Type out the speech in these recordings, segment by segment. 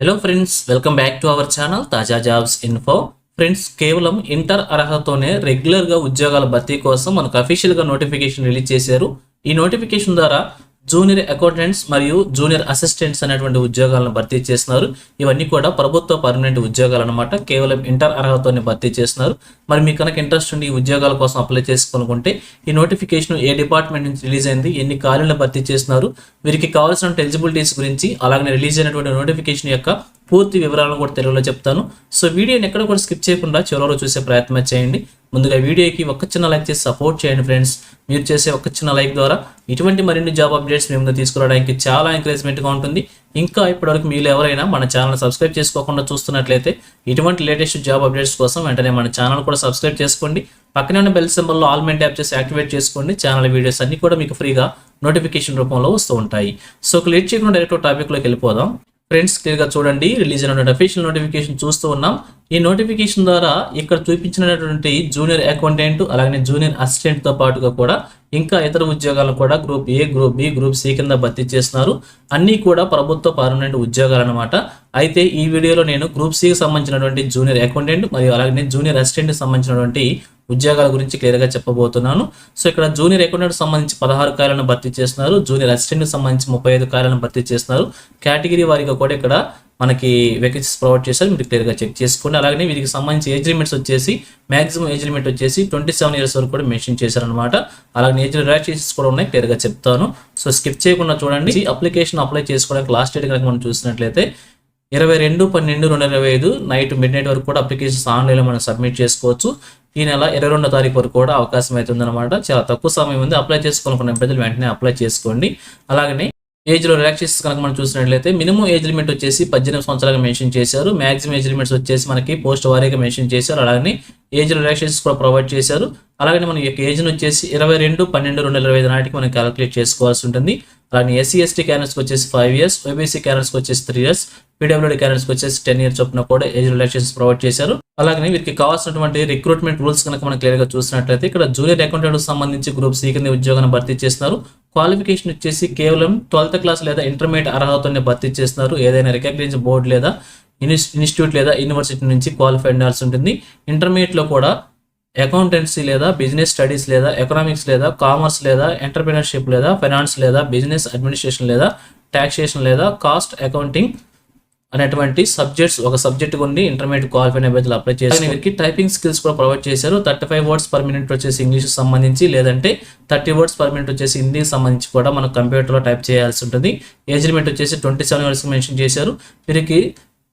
Hello friends, welcome back to our channel తాజా jobs info. Friends, కేవలం inter అర్హతతోనే రెగ్యులర్గా ఉద్యోగాల భర్తీ కోసం మనకు అఫీషియల్గా నోటిఫికేషన్ రిలీజ్ చేశారు. ఈ నోటిఫికేషన్ ద్వారా జూనియర్ అకౌంటెంట్స్ మరియు జూనియర్ అసిస్టెంట్స్ అనేటువంటి ఉద్యోగాలను భర్తీ చేస్తున్నారు. ఇవన్నీ కూడా ప్రభుత్వ పర్మనెంట్ ఉద్యోగాలు అనమాట. కేవలం ఇంటర్ అర్హతతోనే భర్తీ చేస్తున్నారు. మరి మీకు కనుక ఇంట్రెస్ట్ ఉండి ఈ ఉద్యోగాల కోసం అప్లై చేసుకోనుకుంటే ఈ నోటిఫికేషన్ ఏ డిపార్ట్మెంట్ నుంచి రిలీజ్ అయింది, ఎన్ని ఖాళీలను భర్తీ చేస్తున్నారు, వీరికి కావాల్సిన ఎలిజిబిలిటీస్ గురించి, అలాగే రిలీజ్ అయినటువంటి నోటిఫికేషన్ యొక్క పూర్తి వివరాలను కూడా తెలుగులో చెప్తాను. సో వీడియోని ఎక్కడ కూడా స్కిప్ చేయకుండా చివరిలో చూసే ప్రయత్నం చేయండి. ముందుగా వీడియోకి ఒక చిన్న లైక్ చేసి సపోర్ట్ చేయండి ఫ్రెండ్స్. మీరు చేసే ఒక చిన్న లైక్ ద్వారా ఇటువంటి మరిన్ని జాబ్ అప్డేట్స్ మీ ముందు తీసుకురావడానికి చాలా ఎంకరేజ్మెంట్గా ఉంటుంది. ఇంకా ఇప్పటివరకు మీరు ఎవరైనా మన ఛానల్ సబ్స్క్రైబ్ చేసుకోకుండా చూస్తున్నట్లయితే ఇటువంటి లేటెస్ట్ జాబ్ అప్డేట్స్ కోసం వెంటనే మన ఛానల్ కూడా సబ్స్క్రైబ్ చేసుకోండి. పక్కనే ఉన్న బెల్ సింబల్లో ఆల్ మెయిన్ ట్యాప్ చేసి యాక్టివేట్ చేసుకోండి. ఛానల్ వీడియోస్ అన్ని కూడా మీకు ఫ్రీగా నోటిఫికేషన్ రూపంలో వస్తూ ఉంటాయి. సో లేట్ చేయకుండా డైరెక్ట్ టాపిక్లోకి వెళ్ళిపోదాం. ఫ్రెండ్స్, క్లియర్గా చూడండి, రిలీజ్ అయిన అఫీషియల్ నోటిఫికేషన్ చూస్తూ ఉన్నాం. ఈ నోటిఫికేషన్ ద్వారా ఇక్కడ చూపించినటువంటి జూనియర్ అకౌంటెంట్, అలాగే జూనియర్ అసిస్టెంట్తో పాటుగా కూడా ఇంకా ఇతర ఉద్యోగాలను కూడా group A, group B, group C కింద భర్తీ చేస్తున్నారు. అన్నీ కూడా ప్రభుత్వ పర్మనెంట్ ఉద్యోగాలు అనమాట. అయితే ఈ వీడియోలో నేను గ్రూప్ సికి సంబంధించినటువంటి జూనియర్ అకౌంటెంట్ మరియు అలాగే జూనియర్ అసిస్టెంట్కి సంబంధించినటువంటి ఉద్యోగాల గురించి క్లియర్గా చెప్పబోతున్నాను. సో ఇక్కడ జూనియర్ అకౌంటెంట్ సంబంధించి 16 ఖాళీలను భర్తీ చేస్తున్నారు. జూనియర్ అసిస్టెంట్కి సంబంధించి 35 ఖాళీలను భర్తీ చేస్తున్నారు. కేటగిరీ వారీగా కూడా ఇక్కడ మనకి వేకెన్సీస్ ప్రొవైడ్ చేశారు. మీరు క్లియర్గా చెక్ చేసుకోండి. అలాగే వీరికి సంబంధించి ఏజ్ లిమిట్స్ వచ్చేసి మాక్సిమం ఏజ్ లిమిట్ వచ్చేసి 27 ఇయర్స్ వరకు కూడా మెన్షన్ చేశారనమాట. అలాగే ఏజ్ రిలాక్సేషన్స్ కూడా ఉన్నాయి, క్లియర్గా చెప్తాను. సో స్కిప్ చేయకుండా చూడండి. అప్లికేషన్ అప్లై చేసుకోవడానికి లాస్ట్ డేట్ కనుక మనం చూసినట్లయితే 22/12/2025 నైట్ మిడ్ నైట్ వరకు కూడా అప్లికేషన్స్ ఆన్లైన్లో మనం సబ్మిట్ చేసుకోవచ్చు. ఈ నెల 22వ తారీఖు వరకు కూడా అవకాశం అవుతుంది అనమాట. చాలా తక్కువ సమయం ఉంది. అప్లై చేసుకోవాలనుకున్న ప్రజలు వెంటనే అప్లై చేసుకోండి. అలాగనే ఏజ్లో రిలాక్సేషన్స్ కనుక మనం చూసినట్లయితే మినిమం ఏజ్ లిమిట్ వచ్చేసి 18 సంవత్సరాలుగా మెన్షన్ చేశారు. మ్యాక్సిమం ఏజ్ లిమిట్స్ వచ్చేసి మనకి పోస్ట్ వారీగా మెన్షన్ చేశారు. అలాగే ఏజ్ రిలాక్సేషన్స్ కూడా ప్రొవైడ్ చేశారు. అలాగే మనం ఈ యొక్క ఏజ్ని వచ్చేసి 22/12/2025 నాటికి మనం క్యాలిక్యులేట్ చేసుకోవాల్సి ఉంటుంది. అలాగే SC/ST క్యాండిడేట్స్కి వచ్చేసి 5 years, OBC క్యాండిడేట్స్కి వచ్చేసి 3 years, PWD క్యాండిడేట్స్కి వచ్చేసి 10 years చొప్పున కూడా ఏజ్ రిలాక్సేషన్స్ ప్రొవైడ్ చేశారు. అలాగే వీరికి కావాల్సినటువంటి రిక్రూట్మెంట్ రూల్స్ కనుక మనం క్లియర్గా చూసినట్లయితే ఇక్కడ జూనియర్ అకౌంటెంట్కి సంబంధించి గ్రూప్ సి కింద ఉద్యోగాన్ని భర్తీ చేస్తున్నారు. క్వాలిఫికేషన్ వచ్చేసి కేవలం 12th క్లాస్ లేదా ఇంటర్మీడియట్ అర్హతతోనే భర్తీ చేస్తున్నారు. ఏదైనా రికగ్నైజ్ బోర్డు లేదా ఇన్స్టిట్యూట్ లేదా యూనివర్సిటీ నుంచి క్వాలిఫై ఉండాల్సి ఉంటుంది. ఇంటర్మీడియట్లో కూడా అకౌంటెన్సీ లేదా బిజినెస్ స్టడీస్ లేదా ఎకనామిక్స్ లేదా కామర్స్ లేదా ఎంటర్ప్రినర్షిప్ లేదా ఫైనాన్స్ లేదా బిజినెస్ అడ్మినిస్ట్రేషన్ లేదా టాక్సేషన్ లేదా కాస్ట్ అకౌంటింగ్ అనేటువంటి సబ్జెక్ట్స్ ఒక సబ్జెక్ట్ ఉండి ఇంటర్మీడియట్ క్వాలిఫైడ్ అభ్యర్థులు అప్లై చేసి వీరికి టైపింగ్ స్కిల్స్ కూడా ప్రొవైడ్ చేశారు. 35 words per minute వచ్చేసి ఇంగ్లీష్కి సంబంధించి, లేదంటే 30 words per minute వచ్చేసి హిందీకి సంబంధించి కూడా మనం కంప్యూటర్లో టైప్ చేయాల్సి ఉంటుంది. ఏజ్ లిమిట్ వచ్చేసి 27 years మెన్షన్ చేశారు. వీరికి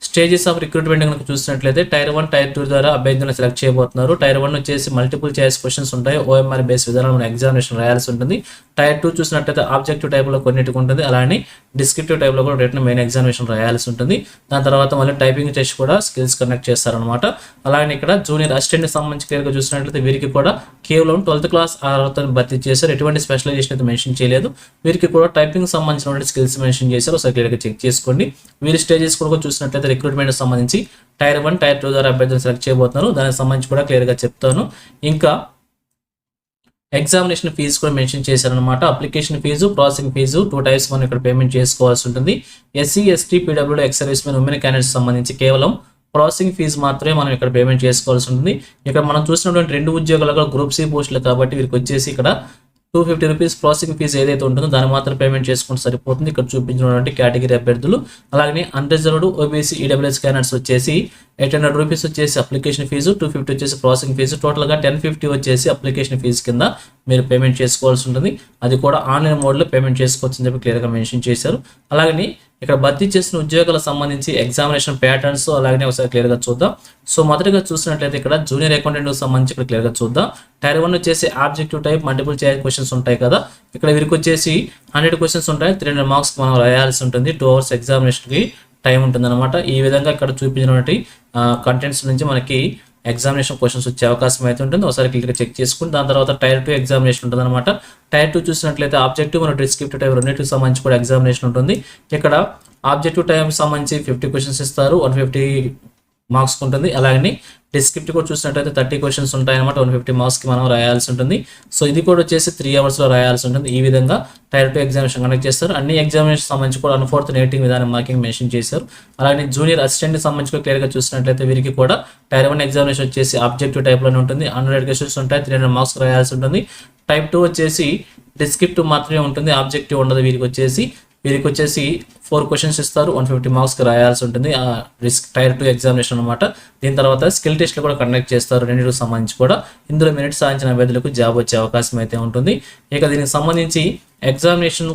స్టేజెస్ ఆఫ్ రిక్రూట్మెంట్ కనుక చూసినట్లయితే టైర్ 1, టైర్ 2 ద్వారా అభ్యర్థులను సెలెక్ట్ చేయబోతున్నారు. టైర్ 1 వచ్చేసి మల్టిపుల్ చాయిస్ క్వశ్చన్స్ ఉంటాయి. OMR బేస్ విధానంలో ఎగ్జామినేషన్ రాయాల్సి ఉంటుంది. టైర్ 2 చూసినట్లయితే ఆబ్జెక్టివ్ టైప్లో కొన్నిటికి ఉంటుంది. అలానే డిస్క్రిప్టివ్ టైప్లో కూడా రిటర్న్ మెయిన్ ఎగ్జామినేషన్ రాయాల్సి ఉంటుంది. దాని తర్వాత మళ్ళీ టైపింగ్ టెస్ట్ కూడా స్కిల్స్ కండక్ట్ చేస్తారనమాట. అలాగే ఇక్కడ జూనియర్ అసిస్టెంట్కి సంబంధించి క్లియర్గా చూసినట్లయితే వీరికి కూడా కేవలం 12th క్లాస్ అర్హతను భర్తీ చేశారు. ఎటువంటి స్పెషలైజేషన్ అయితే మెన్షన్ చేయలేదు. వీరికి కూడా టైపింగ్ సంబంధించిన స్కిల్స్ మెన్షన్ చేశారు. ఒకసారి క్లియర్గా చెక్ చేసుకోండి. వీరి స్టేజెస్ కూడా చూసినట్లయితే రిక్రూట్మెంట్ సంబంధించి టైర్ 1, టైర్ 2 ద్వారా అభ్యర్థులను సెలెక్ట్ చేయబోతున్నారు. దానికి సంబంధించి కూడా క్లియర్గా చెప్తాను. ఇంకా ఎగ్జామినేషన్ ఫీజు కూడా మెన్షన్ చేశారనమాట. Application fee, processing fee 2 types మనం ఇక్కడ పేమెంట్ చేసుకోవాల్సి ఉంటుంది. SC/ST, PWD, ex service men, women candidates సంబంధించి కేవలం ప్రాసెసింగ్ ఫీజు మాత్రమే మనం ఇక్కడ పేమెంట్ చేసుకోవాల్సి ఉంటుంది. ఇక్కడ మనం చూసినటువంటి 2 ఉద్యోగాలు గ్రూప్ సి పోస్టులు కాబట్టి వీరికి వచ్చేసి ఇక్కడ 250 రూపీస్ ప్రాసెసింగ్ ఫీజు ఏదైతే ఉంటుందో దాన్ని మాత్రం పేమెంట్ చేసుకుంటే సరిపోతుంది. ఇక్కడ చూపించినటువంటి కేటగిరీ అభ్యర్థులు. అలాగే అన్రిజర్వ్డ్, OBC, EWS క్యాండిడేట్స్ వచ్చేసి 800 రూపీస్ వచ్చేసి అప్లికేషన్ ఫీజు, 250 వచ్చేసి ప్రాసెసింగ్ ఫీజు, టోటల్గా 1050 వచ్చేసి అప్లికేషన్ ఫీజు కింద మీరు పేమెంట్ చేసుకోవాల్సి ఉంటుంది. అది కూడా ఆన్లైన్ మోడ్లో పేమెంట్ చేసుకోవచ్చు అని చెప్పి క్లియర్గా మెన్షన్ చేశారు. అలాగే ఇక్కడ భర్తీ చేసిన ఉద్యోగాలకు సంబంధించి ఎగ్జామినేషన్ ప్యాటర్న్స్ అలాగే ఒకసారి క్లియర్గా చూద్దాం. సో మొదటిగా చూసినట్లయితే ఇక్కడ జూనియర్ అకౌంటెంట్కి సంబంధించి ఇక్కడ క్లియర్గా చూద్దాం. టైర్ 1 వచ్చేసి objective type multiple choice questions ఉంటాయి కదా. ఇక్కడ వీరికి వచ్చేసి 100 క్వశ్చన్స్ ఉంటాయి. 300 మార్క్స్ మనం రాయాల్సి ఉంటుంది. 2 hours ఎగ్జామినేషన్కి టైం ఉంటుంది అనమాట. ఈ విధంగా ఇక్కడ చూపించినటువంటి కంటెంట్స్ నుంచి మనకి ఎగ్జామినేషన్ క్వశ్చన్స్ వచ్చే అవకాశం అయితే ఉంటుంది. ఒకసారి క్లియర్గా చెక్ చేసుకుని దాని తర్వాత టైర్ 2 ఎగ్జామినేషన్ ఉంటుంది అనమాట. టైర్ 2 చూసినట్లయితే ఆబ్జెక్టివ్ మరియు డిస్క్రిప్టివ్ టైప్ రెండింటికి సంబంధించి కూడా ఎగ్జామినేషన్ ఉంటుంది. ఇక్కడ ఆబ్జెక్టివ్ టైంకి సంబంధించి 50 క్వశ్చన్స్ ఇస్తారు. 150 మార్క్స్ ఉంటుంది. అలాగే డిస్క్రిప్ట్ కూడా చూసినట్టయితే 30 క్వశ్చన్స్ ఉంటాయన్నమాట. 150 మార్క్స్కి మనం రాయాల్సి ఉంటుంది. సో ఇది కూడా వచ్చేసి 3 అవర్స్లో రాయాల్సి ఉంటుంది. ఈ విధంగా టైర్ 2 ఎగ్జామినేషన్ కండక్ట్ చేస్తారు. అన్ని ఎగ్జామినేషన్ సంబంధించి కూడా అన్ఫోర్త్ రేటింగ్ విధానం మార్కింగ్ మెన్షన్ చేశారు. అలాగే జూనియర్ అసిస్టెంట్కి సంబంధించి కూడా క్లియర్గా చూసినట్లయితే వీరికి కూడా టైర్ 1 ఎగ్జామినేషన్ వచ్చేసి ఆబ్జెక్టివ్ టైప్లోనే ఉంటుంది. 100 క్వశ్చన్స్ ఉంటాయి, 300 మార్క్స్ రాయాల్సి ఉంటుంది. టైప్ 2 వచ్చేసి డిస్క్రిప్టివ్ మాత్రమే ఉంటుంది, ఆబ్జెక్టివ్ ఉండదు. వీరికి వచ్చేసి 4 క్వశ్చన్స్ ఇస్తారు, 150 మార్క్స్కి రాయాల్సి ఉంటుంది. టైర్ 2 ఎగ్జామినేషన్ అనమాట. దీని తర్వాత స్కిల్ టెస్ట్లు కూడా కండక్ట్ చేస్తారు, రెండింటికి సంబంధించి కూడా. ఇందులో మెరిట్ సాధించిన అభ్యర్థులకు జాబ్ వచ్చే అవకాశం అయితే ఉంటుంది. ఇక దీనికి సంబంధించి ఎగ్జామినేషన్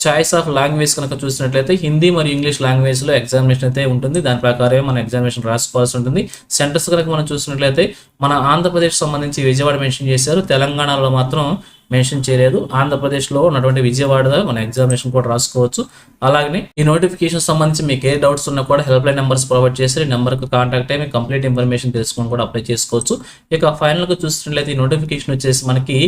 చాయిస్ ఆఫ్ లాంగ్వేజ్ కనుక చూసినట్లయితే హిందీ మరియు ఇంగ్లీష్ లాంగ్వేజ్లో ఎగ్జామినేషన్ అయితే ఉంటుంది. దాని ప్రకారమే మన ఎగ్జామినేషన్ రాసుకోవాల్సి ఉంటుంది. సెంటర్స్ కనుక మనం చూసినట్లయితే మన ఆంధ్రప్రదేశ్ సంబంధించి విజయవాడ మెన్షన్ చేశారు, తెలంగాణలో మాత్రం మెన్షన్ చేయలేదు. ఆంధ్రప్రదేశ్లో ఉన్నటువంటి విజయవాడలో మన ఎగ్జామినేషన్ కూడా రాసుకోవచ్చు. అలాగే ఈ నోటిఫికేషన్ సంబంధించి మీకు ఏ డౌట్స్ ఉన్నా కూడా హెల్ప్ లైన్ నెంబర్స్ ప్రొవైడ్ చేస్తారు. ఈ నెంబర్కి కాంటాక్ట్ అయ్యి మీకు కంప్లీట్ ఇన్ఫర్మేషన్ తెలుసుకొని కూడా అప్లై చేసుకోవచ్చు. ఇక ఫైనల్గా చూసినట్లయితే ఈ నోటిఫికేషన్ వచ్చేసి మనకి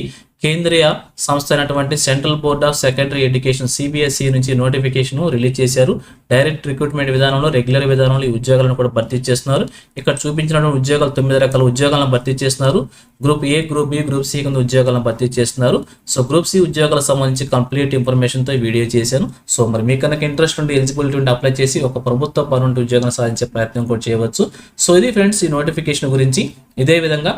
కేంద్రీయ సంస్థ అయినటువంటి central board of secondary education CBSE నుంచి నోటిఫికేషన్ రిలీజ్ చేశారు. డైరెక్ట్ రిక్రూట్మెంట్ విధానంలో, రెగ్యులర్ విధానంలో ఈ ఉద్యోగాలను కూడా భర్తీ చేస్తున్నారు. ఇక్కడ చూపించినటువంటి ఉద్యోగాలు 9 రకాల ఉద్యోగాలను భర్తీ చేస్తున్నారు. Group A, group B, group C కింద ఉద్యోగాలను భర్తీ చేస్తున్నారు. సో గ్రూప్ సి ఉద్యోగాలకు సంబంధించి కంప్లీట్ ఇన్ఫర్మేషన్తో వీడియో చేశాను. సో మరి మీకు కనుక ఇంట్రెస్ట్ ఉంటే ఎలిజిబిలిటీ ఉంటే అప్లై చేసి ఒక ప్రభుత్వ పర్మనెంట్ ఉద్యోగం సాధించే ప్రయత్నం కూడా చేయవచ్చు. సో ఇది ఫ్రెండ్స్ ఈ నోటిఫికేషన్ గురించి. ఇదే విధంగా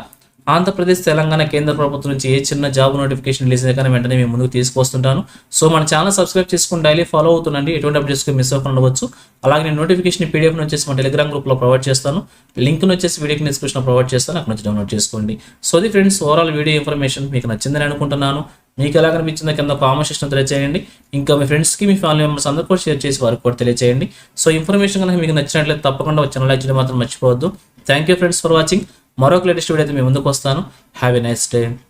ఆంధ్రప్రదేశ్, తెలంగాణ కేంద్ర ప్రభుత్వం నుంచి ఏ చిన్న జాబ్ నోటిఫికేషన్ రిలీజ్ అయినా కానీ వెంటనే మేము ముందుకు తీసుకొస్తుంటాను. సో మన ఛానల్ సబ్స్క్రైబ్ చేసుకుని డైలీ ఫాలో అవుతుండండి. ఎటువంటి అప్డేట్స్కి మిస్ అవ్వకుండా ఉండవచ్చు. అలాగే నేను నోటిఫికేషన్ PDF వచ్చేసి మన టెలిగ్రామ్ గ్రూప్లో ప్రొవైడ్ చేస్తాను. లింక్ను వచ్చేసి వీడియోకి డిస్క్రిప్షన్లో ప్రొవైడ్ చేస్తాను, అక్కడ నుంచి డౌన్లోడ్ చేసుకోండి. సో ఇది ఫ్రెండ్స్ ఓవరాల్ వీడియో ఇన్ఫర్మేషన్ మీకు నచ్చిందని అనుకుంటున్నాను. మీకు ఎలా కనిపించిందో కింద కామెంట్ సెక్షన్ తెలియజేయండి. ఇంకా మీ ఫ్రెండ్స్కి, మీ ఫ్యామిలీ మెంబర్స్ అందరూ కూడా షేర్ చేసి వారికి కూడా తెలియజేయండి. సో ఇన్ఫర్మేషన్ కనుక మీకు నచ్చినట్లయితే తప్పకుండా ఛానల్ లైక్ చేయడం మాత్రం మర్చిపోవద్దు. Thank you friends for watching. మరొక లేటెస్ట్ వీడియో అయితే మీ ముందుకు వస్తాను. Have a nice day.